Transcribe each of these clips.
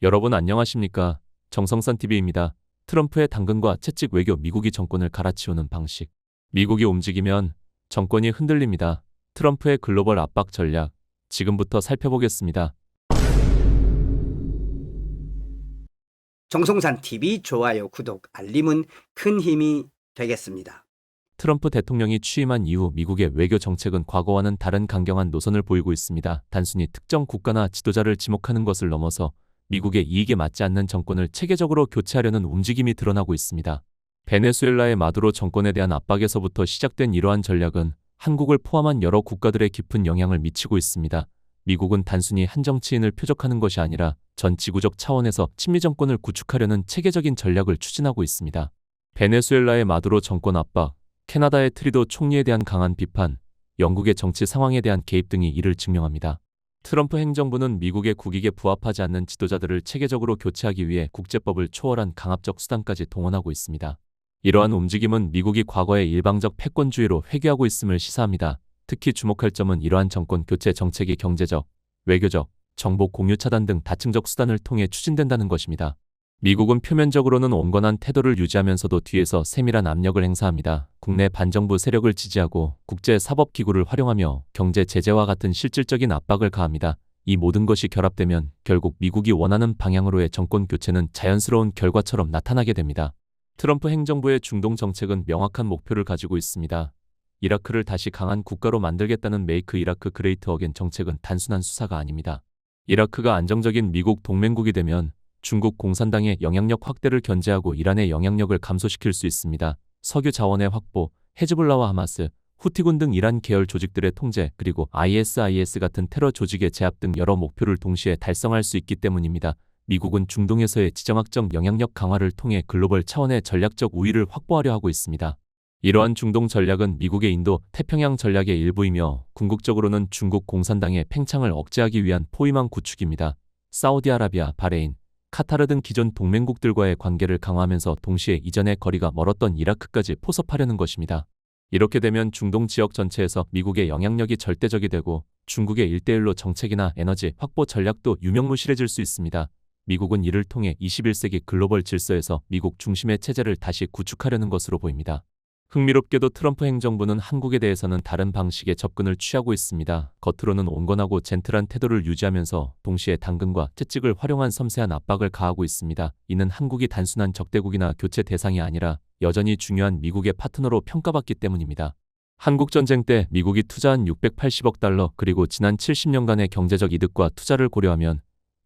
여러분 안녕하십니까? 정성산TV입니다. 트럼프의 당근과 채찍 외교 미국이 정권을 갈아치우는 방식. 미국이 움직이면 정권이 흔들립니다. 트럼프의 글로벌 압박 전략. 지금부터 살펴보겠습니다. 정성산 TV 좋아요, 구독, 알림은 큰 힘이 되겠습니다. 트럼프 대통령이 취임한 이후 미국의 외교 정책은 과거와는 다른 강경한 노선을 보이고 있습니다. 단순히 특정 국가나 지도자를 지목하는 것을 넘어서 미국의 이익에 맞지 않는 정권을 체계적으로 교체하려는 움직임이 드러나고 있습니다. 베네수엘라의 마두로 정권에 대한 압박에서부터 시작된 이러한 전략은 한국을 포함한 여러 국가들에 깊은 영향을 미치고 있습니다. 미국은 단순히 한 정치인을 표적하는 것이 아니라 전 지구적 차원에서 친미 정권을 구축하려는 체계적인 전략을 추진하고 있습니다. 베네수엘라의 마두로 정권 압박, 캐나다의 트리도 총리에 대한 강한 비판, 영국의 정치 상황에 대한 개입 등이 이를 증명합니다. 트럼프 행정부는 미국의 국익에 부합하지 않는 지도자들을 체계적으로 교체하기 위해 국제법을 초월한 강압적 수단까지 동원하고 있습니다. 이러한 움직임은 미국이 과거의 일방적 패권주의로 회귀하고 있음을 시사합니다. 특히 주목할 점은 이러한 정권 교체 정책이 경제적, 외교적, 정보 공유 차단 등 다층적 수단을 통해 추진된다는 것입니다. 미국은 표면적으로는 온건한 태도를 유지하면서도 뒤에서 세밀한 압력을 행사합니다. 국내 반정부 세력을 지지하고 국제사법기구를 활용하며 경제 제재와 같은 실질적인 압박을 가합니다. 이 모든 것이 결합되면 결국 미국이 원하는 방향으로의 정권 교체는 자연스러운 결과처럼 나타나게 됩니다. 트럼프 행정부의 중동 정책은 명확한 목표를 가지고 있습니다. 이라크를 다시 강한 국가로 만들겠다는 메이크 이라크 그레이트 어겐 정책은 단순한 수사가 아닙니다. 이라크가 안정적인 미국 동맹국이 되면 중국 공산당의 영향력 확대를 견제하고 이란의 영향력을 감소시킬 수 있습니다. 석유 자원의 확보, 헤즈볼라와 하마스, 후티군 등 이란 계열 조직들의 통제, 그리고 ISIS 같은 테러 조직의 제압 등 여러 목표를 동시에 달성할 수 있기 때문입니다. 미국은 중동에서의 지정학적 영향력 강화를 통해 글로벌 차원의 전략적 우위를 확보하려 하고 있습니다. 이러한 중동 전략은 미국의 인도 태평양 전략의 일부이며 궁극적으로는 중국 공산당의 팽창을 억제하기 위한 포위망 구축입니다. 사우디아라비아, 바레인, 카타르 등 기존 동맹국들과의 관계를 강화하면서 동시에 이전의 거리가 멀었던 이라크까지 포섭하려는 것입니다. 이렇게 되면 중동 지역 전체에서 미국의 영향력이 절대적이 되고 중국의 1대1로 정책이나 에너지 확보 전략도 유명무실해질 수 있습니다. 미국은 이를 통해 21세기 글로벌 질서에서 미국 중심의 체제를 다시 구축하려는 것으로 보입니다. 흥미롭게도 트럼프 행정부는 한국에 대해서는 다른 방식의 접근을 취하고 있습니다. 겉으로는 온건하고 젠틀한 태도를 유지하면서 동시에 당근과 채찍을 활용한 섬세한 압박을 가하고 있습니다. 이는 한국이 단순한 적대국이나 교체 대상이 아니라 여전히 중요한 미국의 파트너로 평가받기 때문입니다. 한국전쟁 때 미국이 투자한 680억 달러 그리고 지난 70년간의 경제적 이득과 투자를 고려하면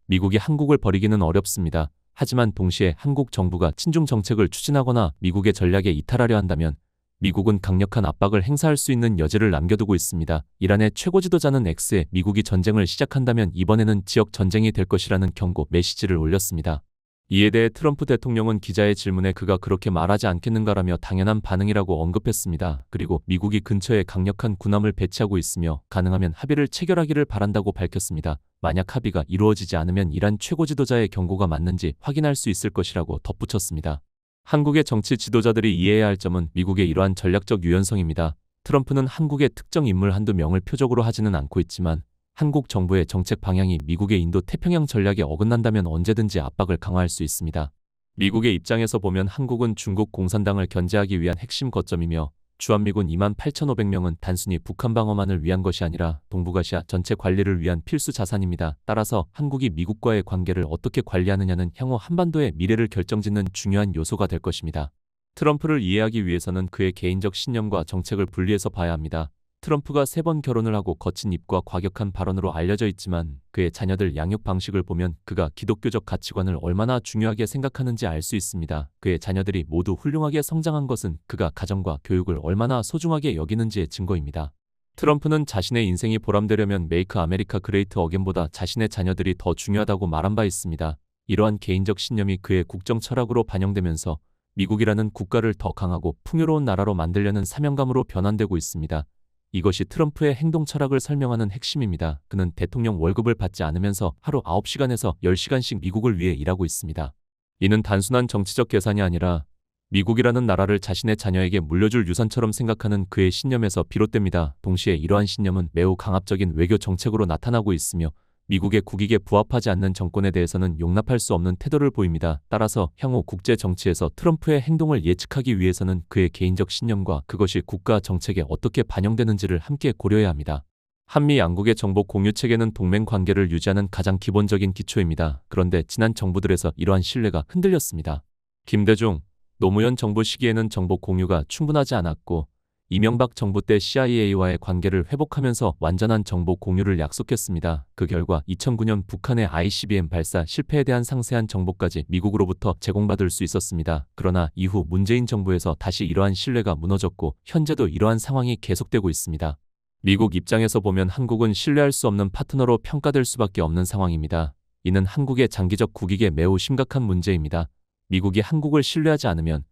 미국이 한국을 버리기는 어렵습니다. 하지만 동시에 한국 정부가 친중 정책을 추진하거나 미국의 전략에 이탈하려 한다면 미국은 강력한 압박을 행사할 수 있는 여지를 남겨두고 있습니다. 이란의 최고 지도자는 X에 미국이 전쟁을 시작한다면 이번에는 지역 전쟁이 될 것이라는 경고 메시지를 올렸습니다. 이에 대해 트럼프 대통령은 기자의 질문에 그가 그렇게 말하지 않겠는가라며 당연한 반응이라고 언급했습니다. 그리고 미국이 근처에 강력한 군함을 배치하고 있으며 가능하면 합의를 체결하기를 바란다고 밝혔습니다. 만약 합의가 이루어지지 않으면 이란 최고 지도자의 경고가 맞는지 확인할 수 있을 것이라고 덧붙였습니다. 한국의 정치 지도자들이 이해해야 할 점은 미국의 이러한 전략적 유연성입니다. 트럼프는 한국의 특정 인물 한두 명을 표적으로 하지는 않고 있지만 한국 정부의 정책 방향이 미국의 인도 태평양 전략에 어긋난다면 언제든지 압박을 강화할 수 있습니다. 미국의 입장에서 보면 한국은 중국 공산당을 견제하기 위한 핵심 거점이며 주한미군 28,500명은 단순히 북한 방어만을 위한 것이 아니라 동북아시아 전체 관리를 위한 필수 자산입니다. 따라서 한국이 미국과의 관계를 어떻게 관리하느냐는 향후 한반도의 미래를 결정짓는 중요한 요소가 될 것입니다. 트럼프를 이해하기 위해서는 그의 개인적 신념과 정책을 분리해서 봐야 합니다. 트럼프가 3번 결혼을 하고 거친 입과 과격한 발언으로 알려져 있지만 그의 자녀들 양육 방식을 보면 그가 기독교적 가치관을 얼마나 중요하게 생각하는지 알 수 있습니다. 그의 자녀들이 모두 훌륭하게 성장한 것은 그가 가정과 교육을 얼마나 소중하게 여기는지의 증거입니다. 트럼프는 자신의 인생이 보람되려면 메이크 아메리카 그레이트 어겐보다 자신의 자녀들이 더 중요하다고 말한 바 있습니다. 이러한 개인적 신념이 그의 국정 철학으로 반영되면서 미국이라는 국가를 더 강하고 풍요로운 나라로 만들려는 사명감으로 변환되고 있습니다. 이것이 트럼프의 행동 철학을 설명하는 핵심입니다. 그는 대통령 월급을 받지 않으면서 하루 9시간에서 10시간씩 미국을 위해 일하고 있습니다. 이는 단순한 정치적 계산이 아니라 미국이라는 나라를 자신의 자녀에게 물려줄 유산처럼 생각하는 그의 신념에서 비롯됩니다. 동시에 이러한 신념은 매우 강압적인 외교 정책으로 나타나고 있으며 미국의 국익에 부합하지 않는 정권에 대해서는 용납할 수 없는 태도를 보입니다. 따라서 향후 국제 정치에서 트럼프의 행동을 예측하기 위해서는 그의 개인적 신념과 그것이 국가 정책에 어떻게 반영되는지를 함께 고려해야 합니다. 한미 양국의 정보 공유 체계는 동맹 관계를 유지하는 가장 기본적인 기초입니다. 그런데 지난 정부들에서 이러한 신뢰가 흔들렸습니다. 김대중, 노무현 정부 시기에는 정보 공유가 충분하지 않았고 이명박 정부 때 CIA와의 관계를 회복하면서 완전한 정보 공유를 약속했습니다. 그 결과 2009년 북한의 ICBM 발사 실패에 대한 상세한 정보까지 미국으로부터 제공받을 수 있었습니다. 그러나 이후 문재인 정부에서 다시 이러한 신뢰가 무너졌고 현재도 이러한 상황이 계속되고 있습니다. 미국 입장에서 보면 한국은 신뢰할 수 없는 파트너로 평가될 수밖에 없는 상황입니다. 이는 한국의 장기적 국익에 매우 심각한 문제입니다. 미국이 한국을 신뢰하지 않으면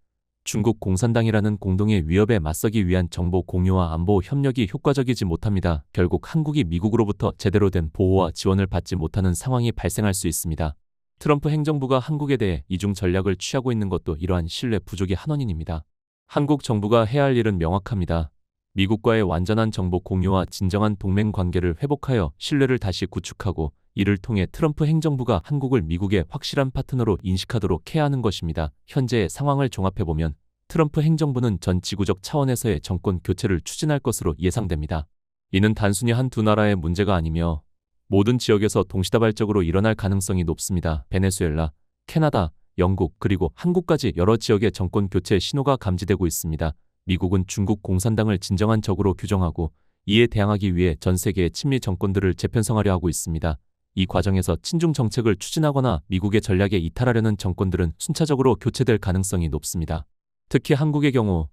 중국 공산당이라는 공동의 위협에 맞서기 위한 정보 공유와 안보 협력이 효과적이지 못합니다. 결국 한국이 미국으로부터 제대로 된 보호와 지원을 받지 못하는 상황이 발생할 수 있습니다. 트럼프 행정부가 한국에 대해 이중 전략을 취하고 있는 것도 이러한 신뢰 부족의 한 원인입니다. 한국 정부가 해야 할 일은 명확합니다. 미국과의 완전한 정보 공유와 진정한 동맹 관계를 회복하여 신뢰를 다시 구축하고 이를 통해 트럼프 행정부가 한국을 미국의 확실한 파트너로 인식하도록 해야 하는 것입니다. 현재의 상황을 종합해보면 트럼프 행정부는 전 지구적 차원에서의 정권 교체를 추진할 것으로 예상됩니다. 이는 단순히 한두 나라의 문제가 아니며 모든 지역에서 동시다발적으로 일어날 가능성이 높습니다. 베네수엘라, 캐나다, 영국 그리고 한국까지 여러 지역의 정권 교체 신호가 감지되고 있습니다. 미국은 중국 공산당을 진정한 적으로 규정하고 이에 대항하기 위해 전 세계의 친미 정권들을 재편성하려 하고 있습니다. 이 과정에서 친중 정책을 추진하거나 미국의 전략에 이탈하려는 정권들은 순차적으로 교체될 가능성이 높습니다. 특히 한국의 경우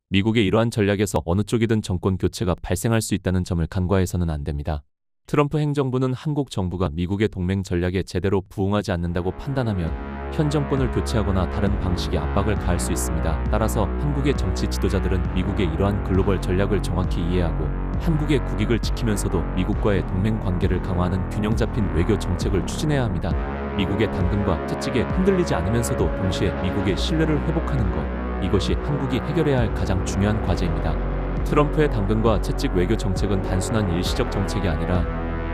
미국의 이러한 전략에서 어느 쪽이든 정권 교체가 발생할 수 있다는 점을 간과해서는 안 됩니다. 트럼프 행정부는 한국 정부가 미국의 동맹 전략에 제대로 부응하지 않는다고 판단하면 현 정권을 교체하거나 다른 방식의 압박을 가할 수 있습니다. 따라서 한국의 정치 지도자들은 미국의 이러한 글로벌 전략을 정확히 이해하고 한국의 국익을 지키면서도 미국과의 동맹 관계를 강화하는 균형 잡힌 외교 정책을 추진해야 합니다. 미국의 당근과 채찍에 흔들리지 않으면서도 동시에 미국의 신뢰를 회복하는 것, 이것이 한국이 해결해야 할 가장 중요한 과제입니다. 트럼프의 당근과 채찍 외교 정책은 단순한 일시적 정책이 아니라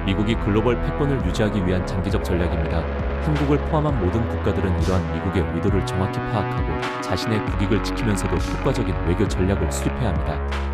미국이 글로벌 패권을 유지하기 위한 장기적 전략입니다. 한국을 포함한 모든 국가들은 이러한 미국의 의도를 정확히 파악하고 자신의 국익을 지키면서도 효과적인 외교 전략을 수립해야 합니다.